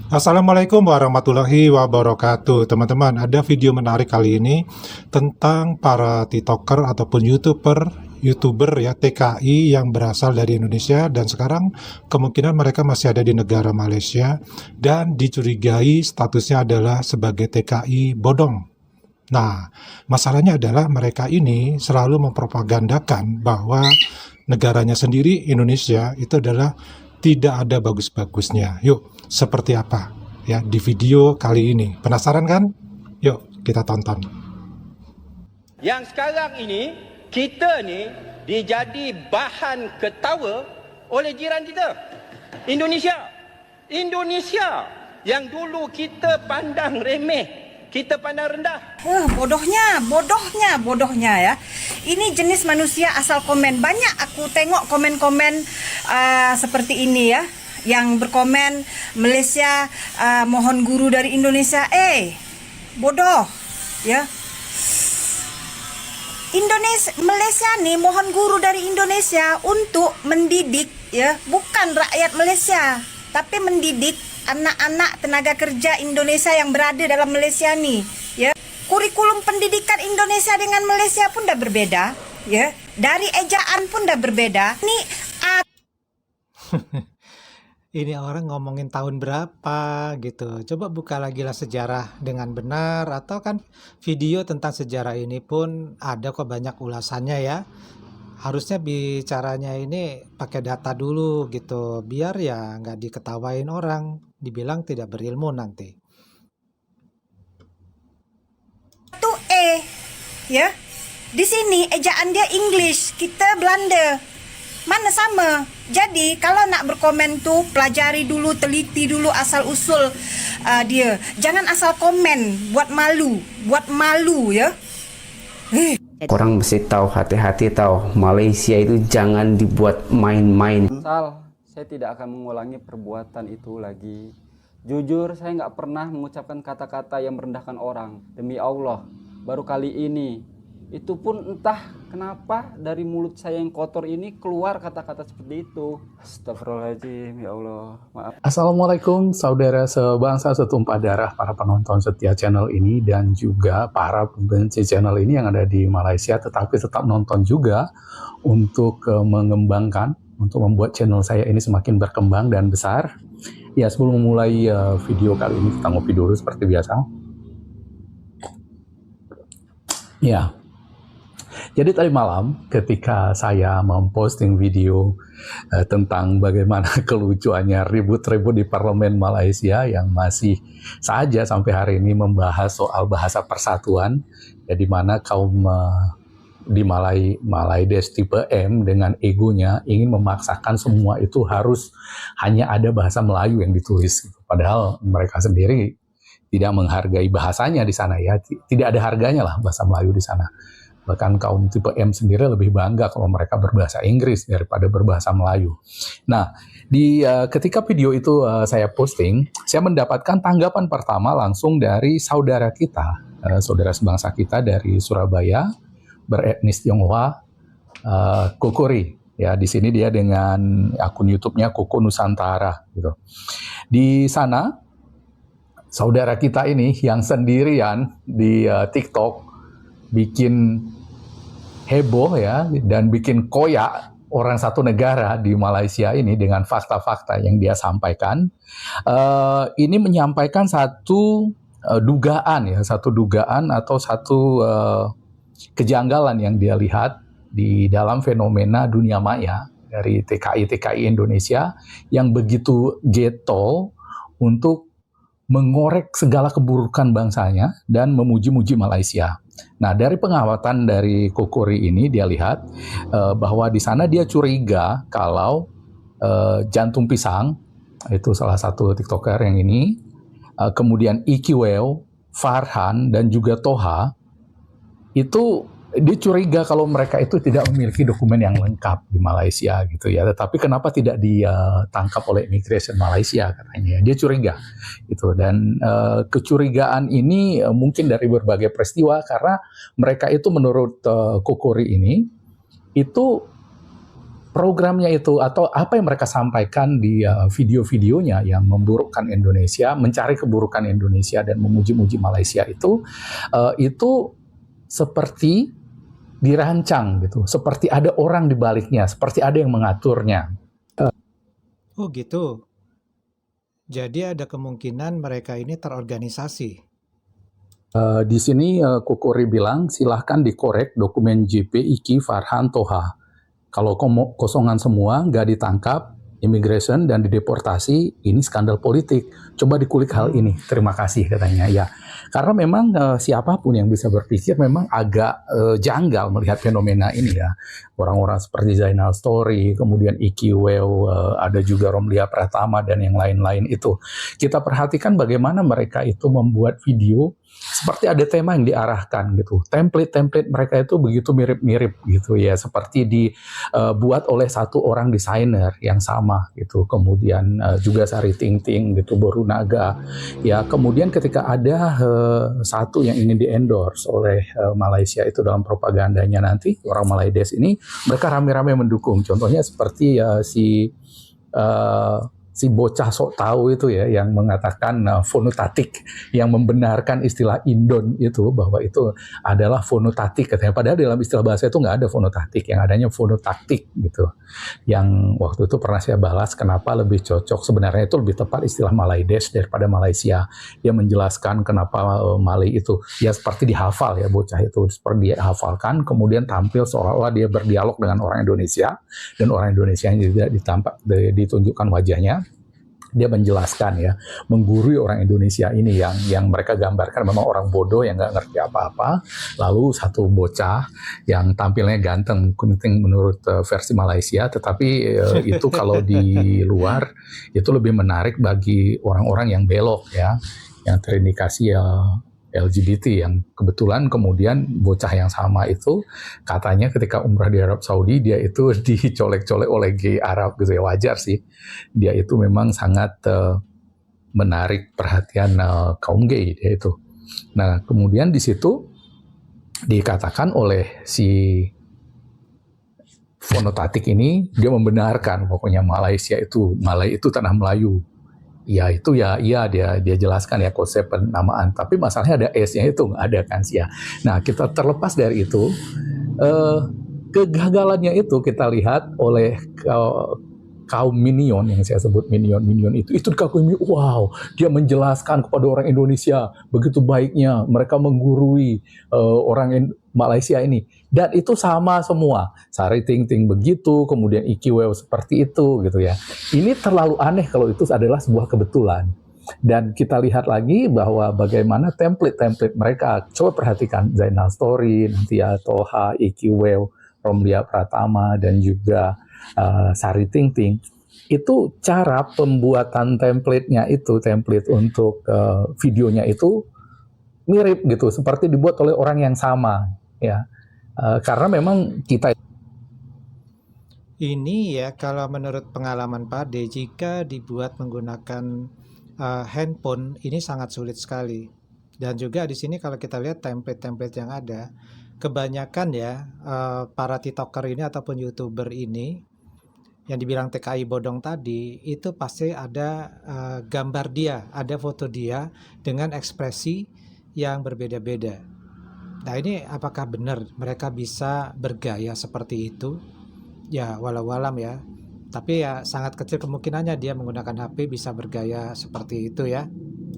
Assalamualaikum warahmatullahi wabarakatuh. Teman-teman, ada video menarik kali ini tentang para TikToker ataupun YouTuber ya TKI yang berasal dari Indonesia dan sekarang kemungkinan mereka masih ada di negara Malaysia dan dicurigai statusnya adalah sebagai TKI bodong. Nah, masalahnya adalah mereka ini selalu mempropagandakan bahwa negaranya sendiri, Indonesia, itu adalah tidak ada bagus-bagusnya. Yuk, seperti apa? Ya, di video kali ini. Penasaran kan? Yuk, kita tonton. Yang sekarang ini, kita ni dijadi bahan ketawa oleh jiran kita. Indonesia. Indonesia yang dulu kita pandang remeh, kita pandang rendah. Bodohnya ya. Ini jenis manusia asal komen. Banyak aku tengok komen-komen seperti ini ya. Yang berkomen Malaysia mohon guru dari Indonesia. Bodoh ya. Malaysia nih mohon guru dari Indonesia untuk mendidik ya, bukan rakyat Malaysia, tapi mendidik anak-anak tenaga kerja Indonesia yang berada dalam Malaysia nih ya. Kurikulum pendidikan Indonesia dengan Malaysia pun dah berbeda ya. Dari ejaan pun dah berbeda. Ini orang ngomongin tahun berapa gitu. Coba buka lagi lah sejarah dengan benar, atau kan video tentang sejarah ini pun ada kok banyak ulasannya ya. Harusnya bicaranya ini pakai data dulu gitu, biar ya nggak diketawain orang, dibilang tidak berilmu nanti. Satu ya. Di sini ejaan dia English, kita Belanda. Mana sama. Jadi kalau nak berkomen tuh pelajari dulu, teliti dulu asal usul dia. Jangan asal komen buat malu ya. Orang mesti tahu, hati-hati tahu, Malaysia itu jangan dibuat main-main. Saya tidak akan mengulangi perbuatan itu lagi. Jujur, saya nggak pernah mengucapkan kata-kata yang merendahkan orang. Demi Allah, baru kali ini. Itu pun entah kenapa dari mulut saya yang kotor ini keluar kata-kata seperti itu. Astagfirullahaladzim, ya Allah, maaf. Assalamualaikum saudara sebangsa setumpah darah, para penonton setia channel ini dan juga para pembenci channel ini yang ada di Malaysia, tetapi tetap nonton juga untuk mengembangkan, untuk membuat channel saya ini semakin berkembang dan besar. Ya, sebelum memulai video kali ini kita ngopi dulu seperti biasa. Ya. Jadi tadi malam ketika saya memposting video tentang bagaimana kelucuannya ribut-ribut di parlemen Malaysia yang masih saja sampai hari ini membahas soal bahasa persatuan, ya, di mana kaum di Malaides tipe M dengan egonya ingin memaksakan semua itu harus hanya ada bahasa Melayu yang ditulis, padahal mereka sendiri tidak menghargai bahasanya di sana ya, tidak ada harganya lah bahasa Melayu di sana. Bahkan kaum tipe M sendiri lebih bangga kalau mereka berbahasa Inggris daripada berbahasa Melayu. Nah, ketika video itu saya posting, saya mendapatkan tanggapan pertama langsung dari saudara kita, saudara sebangsa kita dari Surabaya, beretnis Tionghoa, Kokori. Ya, di sini dia dengan akun YouTube-nya Koko Nusantara gitu. Di sana saudara kita ini yang sendirian di TikTok bikin heboh ya dan bikin koyak orang satu negara di Malaysia ini dengan fakta-fakta yang dia sampaikan. Ini menyampaikan satu dugaan atau satu kejanggalan yang dia lihat di dalam fenomena dunia maya dari TKI Indonesia yang begitu getol untuk mengorek segala keburukan bangsanya dan memuji-muji Malaysia. Nah, dari pengamatan dari Kokori ini dia lihat bahwa di sana dia curiga kalau Jantung Pisang, itu salah satu TikToker yang ini, kemudian Ikiweo, Farhan, dan juga Toha, itu dia curiga kalau mereka itu tidak memiliki dokumen yang lengkap di Malaysia gitu ya. Tetapi kenapa tidak ditangkap oleh Immigration Malaysia katanya? Dia curiga gitu, dan kecurigaan ini mungkin dari berbagai peristiwa karena mereka itu menurut Kokori ini itu programnya itu atau apa yang mereka sampaikan di video-videonya yang memburukkan Indonesia, mencari keburukan Indonesia dan memuji-muji Malaysia itu seperti dirancang gitu, seperti ada orang di baliknya, seperti ada yang mengaturnya. Oh gitu. Jadi ada kemungkinan mereka ini terorganisasi. Di sini Kukuri bilang silahkan dikorek dokumen JP Iki Farhan Toha. Kalau kosongan semua, nggak ditangkap, immigration dan dideportasi, ini skandal politik. Coba dikulik hal ini. Terima kasih katanya. Ya, karena memang siapapun yang bisa berpikir memang agak janggal melihat fenomena ini ya. Orang-orang seperti Zainal Story, kemudian Iki Wew, ada juga Romlia Pratama dan yang lain-lain itu. Kita perhatikan bagaimana mereka itu membuat video seperti ada tema yang diarahkan gitu. Template-template mereka itu begitu mirip-mirip gitu ya, seperti dibuat oleh satu orang desainer yang sama gitu. Kemudian juga Sari Ting Ting gitu, Borunaga. Ya, kemudian ketika ada satu yang ingin di-endorse oleh Malaysia itu dalam propagandanya nanti, orang Malaydes ini mereka rame-rame mendukung. Contohnya seperti si bocah sok tahu itu ya, yang mengatakan fonotatik, yang membenarkan istilah Indon itu, bahwa itu adalah fonotatik katanya. Padahal dalam istilah bahasa itu nggak ada fonotatik, yang adanya fonotaktik gitu. Yang waktu itu pernah saya balas kenapa lebih cocok, sebenarnya itu lebih tepat istilah Malaydes daripada Malaysia. Dia menjelaskan kenapa Malay itu ya seperti dihafal ya, bocah itu seperti dia hafalkan, kemudian tampil seolah-olah dia berdialog dengan orang Indonesia, dan orang Indonesia yang tidak ditunjukkan wajahnya. Dia menjelaskan ya, menggurui orang Indonesia ini yang mereka gambarkan memang orang bodoh yang nggak ngerti apa-apa. Lalu satu bocah yang tampilnya ganteng, kunting menurut versi Malaysia, tetapi itu kalau di luar itu lebih menarik bagi orang-orang yang belok ya, yang terindikasi LGBT, yang kebetulan kemudian bocah yang sama itu katanya ketika umrah di Arab Saudi dia itu dicolek-colek oleh gay Arab gitu ya, wajar sih. Dia itu memang sangat menarik perhatian kaum gay dia itu. Nah, kemudian di situ dikatakan oleh si fonotatik ini, dia membenarkan pokoknya Malay itu tanah Melayu. Ya itu ya, iya dia jelaskan ya konsep penamaan. Tapi masalahnya ada S-nya itu nggak ada kan sih ya. Nah, kita terlepas dari itu, kegagalannya itu kita lihat oleh kaum minion, yang saya sebut minion itu dikagumi. Wow, dia menjelaskan kepada orang Indonesia begitu baiknya mereka menggurui orang Malaysia ini, dan itu sama semua. Sari Ting Ting begitu, kemudian Iki Wew seperti itu gitu ya. Ini terlalu aneh kalau itu adalah sebuah kebetulan. Dan kita lihat lagi bahwa bagaimana template mereka. Coba perhatikan Zainal Story, nanti ya Toha, Iki Wew, Romlia Pratama, dan juga Sari Ting Ting. Itu cara pembuatan template-nya itu, template untuk videonya itu mirip gitu, seperti dibuat oleh orang yang sama ya. Karena memang kita Ini ya kalau menurut pengalaman Pak D, jika dibuat menggunakan handphone ini sangat sulit sekali. Dan juga di sini kalau kita lihat template-template yang ada, kebanyakan ya para TikToker ini ataupun YouTuber ini yang dibilang TKI bodong tadi, itu pasti ada gambar dia, ada foto dia dengan ekspresi yang berbeda-beda. Nah, ini apakah benar mereka bisa bergaya seperti itu? Ya, walau-alam ya. Tapi ya sangat kecil kemungkinannya dia menggunakan HP bisa bergaya seperti itu ya.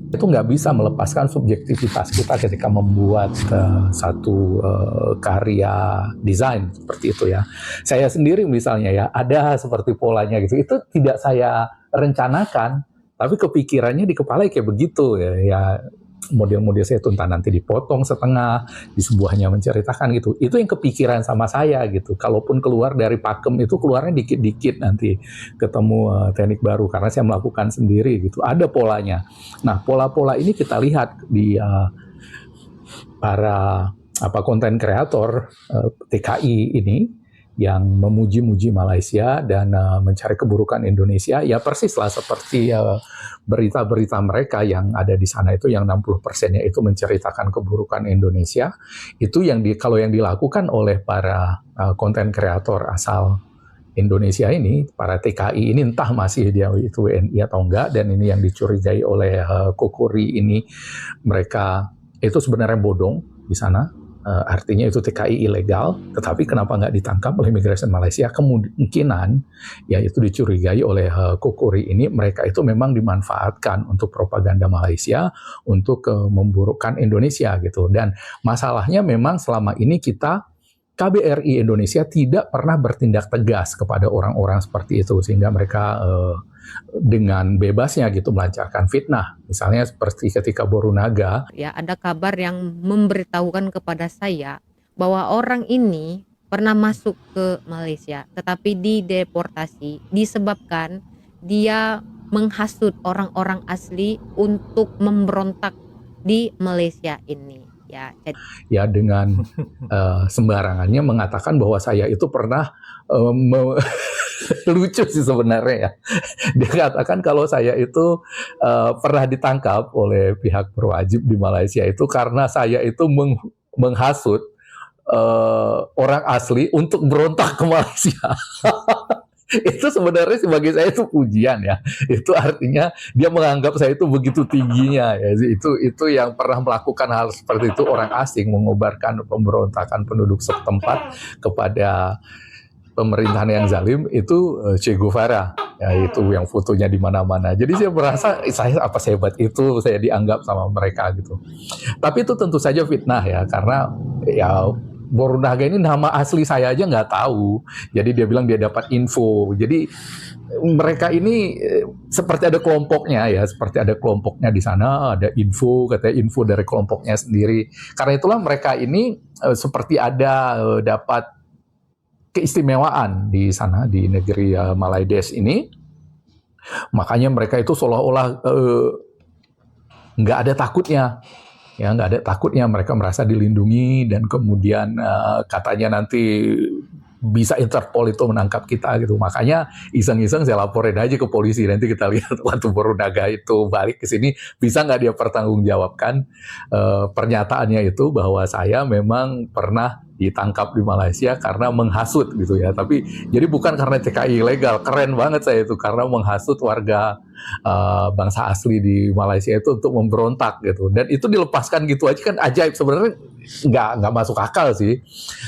itu nggak bisa melepaskan subjektivitas kita ketika membuat satu karya desain seperti itu ya. Saya sendiri misalnya ya, ada seperti polanya gitu. Itu tidak saya rencanakan, tapi kepikirannya di kepala kayak begitu ya. Model-model saya itu entah nanti dipotong setengah, di sebuahnya menceritakan gitu. Itu yang kepikiran sama saya gitu. Kalaupun keluar dari pakem itu keluarnya dikit-dikit nanti ketemu teknik baru karena saya melakukan sendiri gitu. Ada polanya. Nah, pola-pola ini kita lihat di para konten kreator TKI ini yang memuji-muji Malaysia dan mencari keburukan Indonesia, ya persislah seperti berita-berita mereka yang ada di sana itu yang 60%-nya itu menceritakan keburukan Indonesia. Itu yang kalau yang dilakukan oleh para konten kreator asal Indonesia ini, para TKI ini entah masih dia itu WNI atau enggak, dan ini yang dicurigai oleh Kokori ini, mereka itu sebenarnya bodong di sana. Artinya itu TKI ilegal, tetapi kenapa nggak ditangkap oleh imigrasi Malaysia? Kemungkinan ya itu dicurigai oleh Kokori ini, mereka itu memang dimanfaatkan untuk propaganda Malaysia untuk memburukkan Indonesia gitu. Dan masalahnya memang selama ini KBRI Indonesia tidak pernah bertindak tegas kepada orang-orang seperti itu, sehingga mereka dengan bebasnya gitu melancarkan fitnah. Misalnya seperti ketika Borunaga. Ya, ada kabar yang memberitahukan kepada saya bahwa orang ini pernah masuk ke Malaysia, tetapi dideportasi disebabkan dia menghasut orang-orang asli untuk memberontak di Malaysia ini. Ya dengan sembarangannya mengatakan bahwa saya itu pernah lucu sih sebenarnya ya. Dia katakan kalau saya itu pernah ditangkap oleh pihak berwajib di Malaysia itu karena saya itu menghasut orang asli untuk berontak ke Malaysia. Itu sebenarnya sebagai saya itu pujian ya. Itu artinya dia menganggap saya itu begitu tingginya ya. Itu yang pernah melakukan hal seperti itu orang asing, mengobarkan pemberontakan penduduk setempat kepada pemerintahan yang zalim itu Che Guevara. Ya, itu yang fotonya di mana-mana. Jadi saya merasa saya apa sehebat itu saya dianggap sama mereka gitu. Tapi itu tentu saja fitnah ya, karena ya Borunaga ini nama asli saya aja nggak tahu. Jadi dia bilang dia dapat info. Jadi mereka ini seperti ada kelompoknya ya, seperti ada kelompoknya di sana, ada info, katanya info dari kelompoknya sendiri. Karena itulah mereka ini seperti ada dapat keistimewaan di sana, di negeri Malaides ini. Makanya mereka itu seolah-olah nggak ada takutnya. Ya, nggak ada takutnya, mereka merasa dilindungi dan kemudian katanya nanti bisa Interpol itu menangkap kita gitu. Makanya iseng-iseng saya laporin aja ke polisi, nanti kita lihat waktu Borunaga itu balik ke sini bisa nggak dia pertanggungjawabkan pernyataannya itu bahwa saya memang pernah ditangkap di Malaysia karena menghasut gitu ya. Tapi jadi bukan karena TKI ilegal, keren banget saya itu karena menghasut warga bangsa asli di Malaysia itu untuk memberontak gitu. Dan itu dilepaskan gitu aja kan ajaib, sebenarnya nggak masuk akal sih.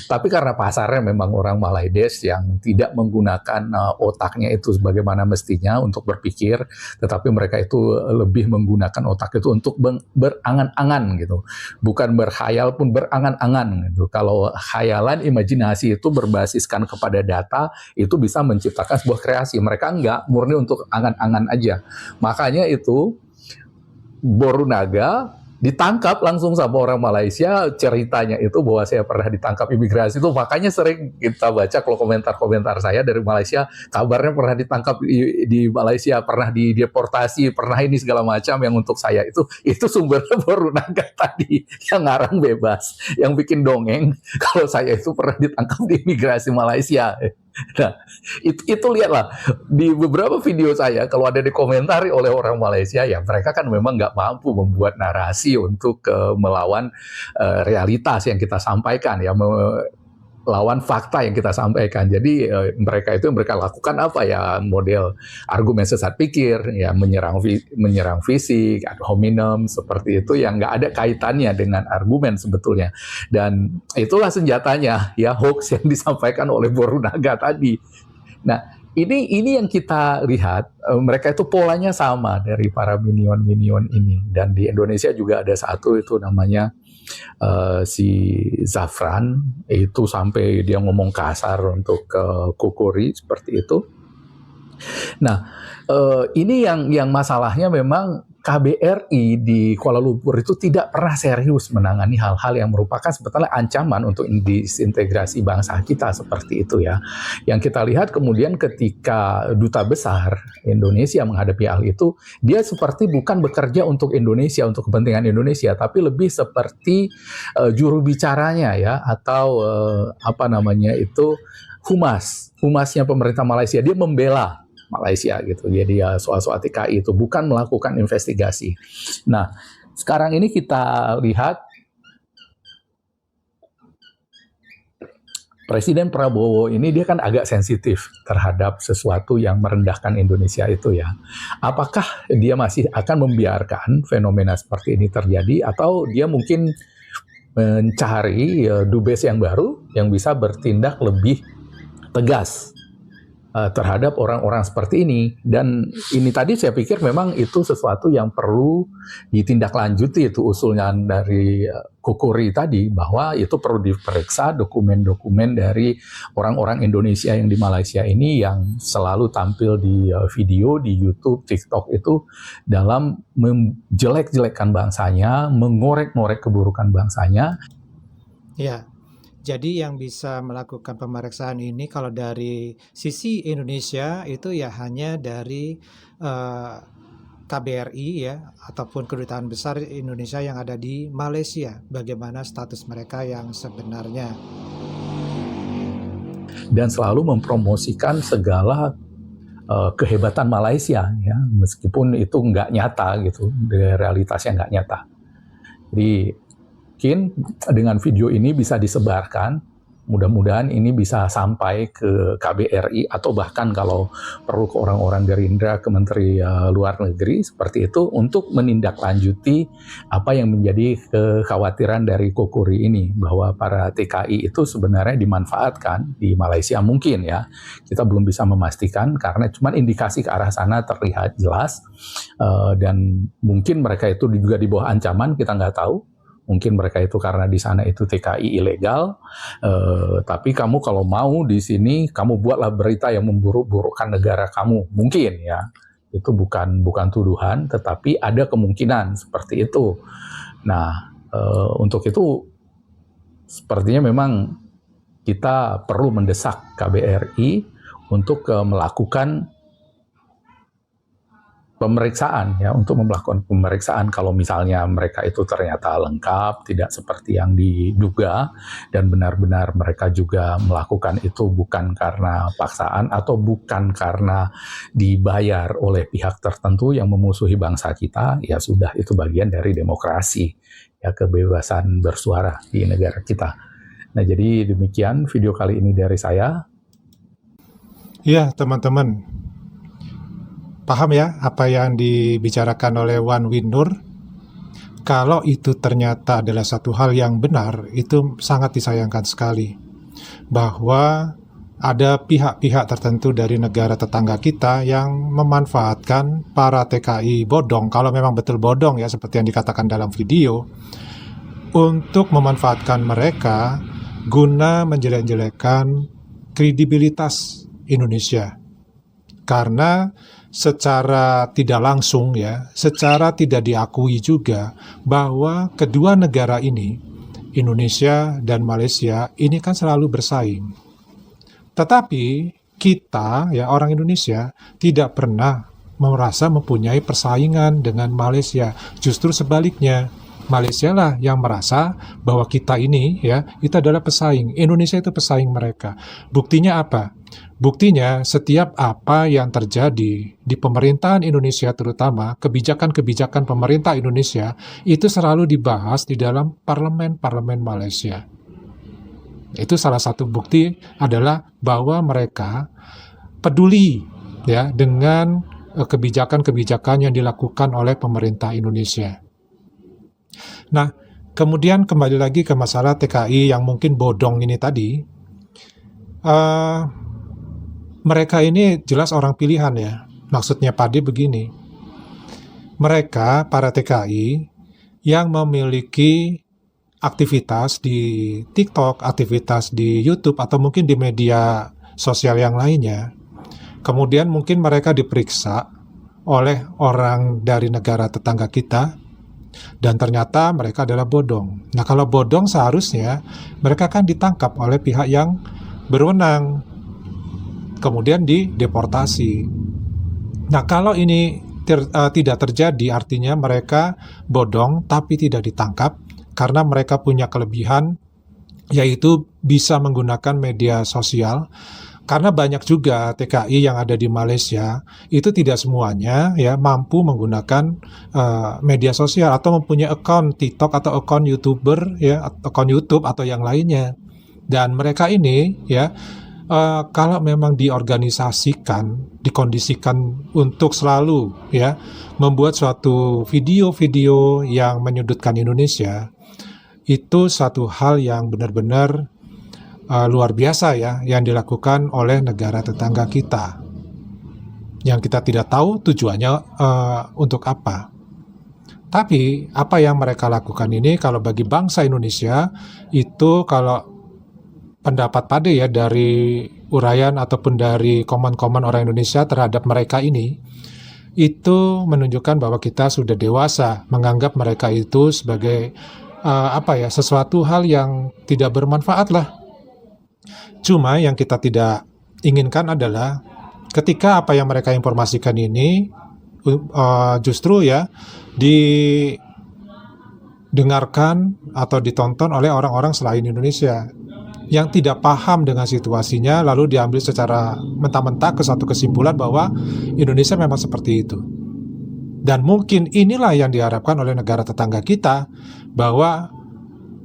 Tapi karena pasarnya memang orang Malaides yang tidak menggunakan otaknya itu sebagaimana mestinya untuk berpikir, tetapi mereka itu lebih menggunakan otak itu untuk berangan-angan gitu. Bukan berkhayal pun berangan-angan gitu. Kalau khayalan, imajinasi itu berbasiskan kepada data, itu bisa menciptakan sebuah kreasi. Mereka enggak, murni untuk angan-angan aja. Makanya itu Borunaga ditangkap langsung sama orang Malaysia. Ceritanya itu bahwa saya pernah ditangkap imigrasi itu, makanya sering kita baca kalau komentar-komentar saya dari Malaysia, kabarnya pernah ditangkap di Malaysia, pernah dideportasi, pernah ini segala macam. Yang untuk saya itu sumbernya Borunaga tadi yang ngarang bebas, yang bikin dongeng kalau saya itu pernah ditangkap di imigrasi Malaysia. Nah, itu lihatlah di beberapa video saya, kalau ada dikomentari oleh orang Malaysia, ya mereka kan memang nggak mampu membuat narasi untuk melawan realitas yang kita sampaikan, ya melawan fakta yang kita sampaikan. Jadi mereka itu yang mereka lakukan apa ya, model argumen sesat pikir, ya menyerang fisik, ad hominem seperti itu yang nggak ada kaitannya dengan argumen sebetulnya. Dan itulah senjatanya ya, hoax yang disampaikan oleh Borunaga tadi. Nah, ini yang kita lihat, mereka itu polanya sama dari para minion-minion ini. Dan di Indonesia juga ada satu itu namanya si Zafran, itu sampai dia ngomong kasar untuk Kokori seperti itu. Nah, ini yang masalahnya memang KBRI di Kuala Lumpur itu tidak pernah serius menangani hal-hal yang merupakan sebetulnya ancaman untuk disintegrasi bangsa kita seperti itu ya. Yang kita lihat kemudian ketika Duta Besar Indonesia menghadapi hal itu, dia seperti bukan bekerja untuk Indonesia, untuk kepentingan Indonesia, tapi lebih seperti juru bicaranya ya, atau apa namanya itu, humasnya pemerintah Malaysia. Dia membela Malaysia gitu. Jadi ya soal-soal TKI itu bukan melakukan investigasi. Nah, sekarang ini kita lihat Presiden Prabowo ini dia kan agak sensitif terhadap sesuatu yang merendahkan Indonesia itu ya. Apakah dia masih akan membiarkan fenomena seperti ini terjadi atau dia mungkin mencari dubes yang baru yang bisa bertindak lebih tegas terhadap orang-orang seperti ini. Dan ini tadi saya pikir memang itu sesuatu yang perlu ditindaklanjuti, itu usulnya dari Kukuri tadi, bahwa itu perlu diperiksa dokumen-dokumen dari orang-orang Indonesia yang di Malaysia ini yang selalu tampil di video, di YouTube, TikTok itu dalam menjelek-jelekkan bangsanya, mengorek-ngorek keburukan bangsanya. Ya, jadi yang bisa melakukan pemeriksaan ini kalau dari sisi Indonesia itu ya hanya dari KBRI ya, ataupun Kedutaan Besar Indonesia yang ada di Malaysia. Bagaimana status mereka yang sebenarnya. Dan selalu mempromosikan segala kehebatan Malaysia ya, meskipun itu nggak nyata gitu, realitasnya nggak nyata. Jadi mungkin dengan video ini bisa disebarkan, mudah-mudahan ini bisa sampai ke KBRI atau bahkan kalau perlu ke orang-orang Gerindra, ke Menteri Luar Negeri seperti itu untuk menindaklanjuti apa yang menjadi kekhawatiran dari Kukuri ini, bahwa para TKI itu sebenarnya dimanfaatkan di Malaysia mungkin ya. Kita belum bisa memastikan karena cuma indikasi ke arah sana terlihat jelas, dan mungkin mereka itu juga di bawah ancaman, kita nggak tahu. Mungkin mereka itu karena di sana itu TKI ilegal, tapi kamu kalau mau di sini, kamu buatlah berita yang memburuk-burukkan negara kamu. Mungkin ya, itu bukan tuduhan, tetapi ada kemungkinan seperti itu. Nah, untuk itu sepertinya memang kita perlu mendesak KBRI untuk melakukan pemeriksaan ya, untuk melakukan pemeriksaan kalau misalnya mereka itu ternyata lengkap, tidak seperti yang diduga, dan benar-benar mereka juga melakukan itu bukan karena paksaan atau bukan karena dibayar oleh pihak tertentu yang memusuhi bangsa kita, ya sudah, itu bagian dari demokrasi ya, kebebasan bersuara di negara kita. Nah, jadi demikian video kali ini dari saya. Ya, teman-teman, paham ya apa yang dibicarakan oleh Wan Winur? Kalau itu ternyata adalah satu hal yang benar, itu sangat disayangkan sekali. Bahwa ada pihak-pihak tertentu dari negara tetangga kita yang memanfaatkan para TKI bodong, kalau memang betul bodong ya, seperti yang dikatakan dalam video, untuk memanfaatkan mereka guna menjelek-jelekan kredibilitas Indonesia. Karena secara tidak langsung ya, secara tidak diakui juga bahwa kedua negara ini, Indonesia dan Malaysia, ini kan selalu bersaing. Tetapi kita ya, orang Indonesia tidak pernah merasa mempunyai persaingan dengan Malaysia. Justru sebaliknya, Malaysia lah yang merasa bahwa kita ini ya, itu adalah pesaing. Indonesia itu pesaing mereka. Buktinya apa? Buktinya setiap apa yang terjadi di pemerintahan Indonesia, terutama kebijakan-kebijakan pemerintah Indonesia, itu selalu dibahas di dalam parlemen Malaysia. Itu salah satu bukti adalah bahwa mereka peduli ya dengan kebijakan-kebijakan yang dilakukan oleh pemerintah Indonesia. Nah, kemudian kembali lagi ke masalah TKI yang mungkin bodong ini tadi. Mereka ini jelas orang pilihan ya. Maksudnya Padi begini. Mereka, para TKI, yang memiliki aktivitas di TikTok, aktivitas di YouTube, atau mungkin di media sosial yang lainnya. Kemudian mungkin mereka diperiksa oleh orang dari negara tetangga kita, dan ternyata mereka adalah bodong. Nah, kalau bodong seharusnya mereka kan ditangkap oleh pihak yang berwenang, kemudian dideportasi. Nah, kalau ini tidak terjadi, artinya mereka bodong tapi tidak ditangkap karena mereka punya kelebihan, yaitu bisa menggunakan media sosial. Karena banyak juga TKI yang ada di Malaysia, itu tidak semuanya ya mampu menggunakan media sosial atau mempunyai akun TikTok atau akun YouTuber ya, akun YouTube atau yang lainnya. Dan mereka ini ya, kalau memang diorganisasikan, dikondisikan untuk selalu ya membuat suatu video-video yang menyudutkan Indonesia, itu satu hal yang benar-benar luar biasa ya yang dilakukan oleh negara tetangga kita, yang kita tidak tahu tujuannya untuk apa. Tapi apa yang mereka lakukan ini kalau bagi bangsa Indonesia itu, kalau pendapat Pade ya dari uraian ataupun dari komen-komen orang Indonesia terhadap mereka ini, itu menunjukkan bahwa kita sudah dewasa menganggap mereka itu sebagai sesuatu hal yang tidak bermanfaat lah. Cuma yang kita tidak inginkan adalah ketika apa yang mereka informasikan ini justru ya didengarkan atau ditonton oleh orang-orang selain Indonesia yang tidak paham dengan situasinya, lalu diambil secara mentah-mentah ke satu kesimpulan bahwa Indonesia memang seperti itu. Dan mungkin inilah yang diharapkan oleh negara tetangga kita, bahwa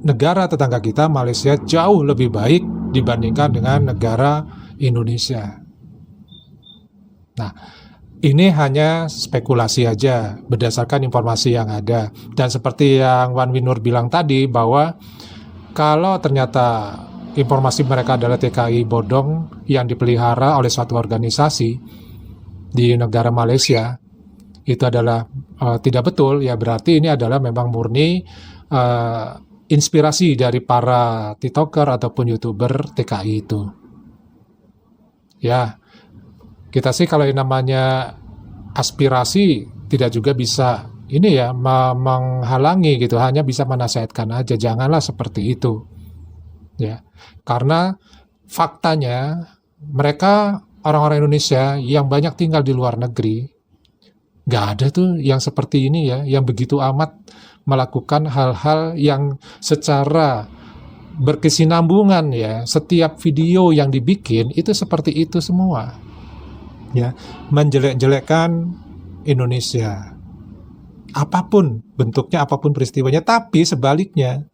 negara tetangga kita Malaysia jauh lebih baik dibandingkan dengan negara Indonesia. Nah, ini hanya spekulasi aja berdasarkan informasi yang ada. Dan seperti yang Wan Winur bilang tadi, bahwa kalau ternyata informasi mereka adalah TKI bodong yang dipelihara oleh suatu organisasi di negara Malaysia, itu adalah tidak betul, ya berarti ini adalah memang murni inspirasi dari para TikToker ataupun YouTuber TKI itu. Ya, kita sih kalau yang namanya aspirasi tidak juga bisa ini ya menghalangi gitu, hanya bisa menasihatkan aja, janganlah seperti itu. Ya, karena faktanya mereka orang-orang Indonesia yang banyak tinggal di luar negeri, nggak ada tuh yang seperti ini ya, yang begitu amat melakukan hal-hal yang secara berkesinambungan ya. Setiap video yang dibikin itu seperti itu semua, ya, menjelek-jelekkan Indonesia, apapun bentuknya, apapun peristiwanya. Tapi sebaliknya,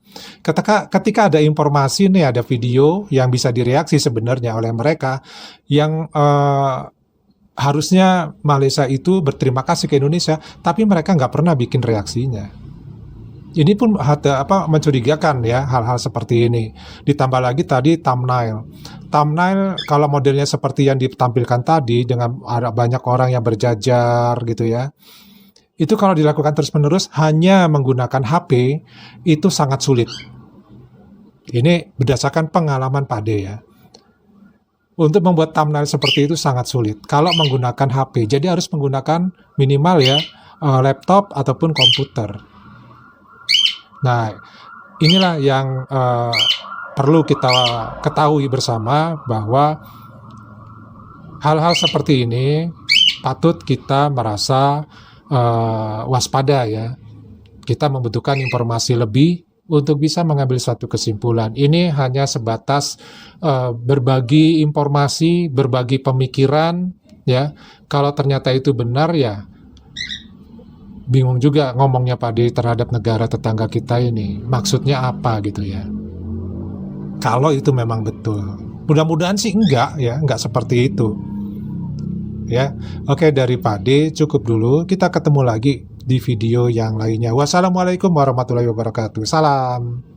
ketika ada informasi nih, ada video yang bisa direaksi sebenarnya oleh mereka, yang harusnya Malaysia itu berterima kasih ke Indonesia, tapi mereka nggak pernah bikin reaksinya. Ini pun mencurigakan ya, hal-hal seperti ini. Ditambah lagi tadi thumbnail kalau modelnya seperti yang ditampilkan tadi, dengan ada banyak orang yang berjajar gitu ya, itu kalau dilakukan terus-menerus hanya menggunakan HP, itu sangat sulit. Ini berdasarkan pengalaman Pade ya. Untuk membuat thumbnail seperti itu sangat sulit kalau menggunakan HP. Jadi harus menggunakan minimal ya laptop ataupun komputer. Nah, inilah yang perlu kita ketahui bersama, bahwa hal-hal seperti ini patut kita merasa waspada ya. Kita membutuhkan informasi lebih untuk bisa mengambil suatu kesimpulan. Ini hanya sebatas berbagi informasi, berbagi pemikiran ya. Kalau ternyata itu benar ya, bingung juga ngomongnya Pade terhadap negara tetangga kita ini. Maksudnya apa gitu ya. Kalau itu memang betul. Mudah-mudahan sih enggak ya, enggak seperti itu. Ya. Oke, dari Pade cukup dulu. Kita ketemu lagi di video yang lainnya. Wassalamualaikum warahmatullahi wabarakatuh. Salam.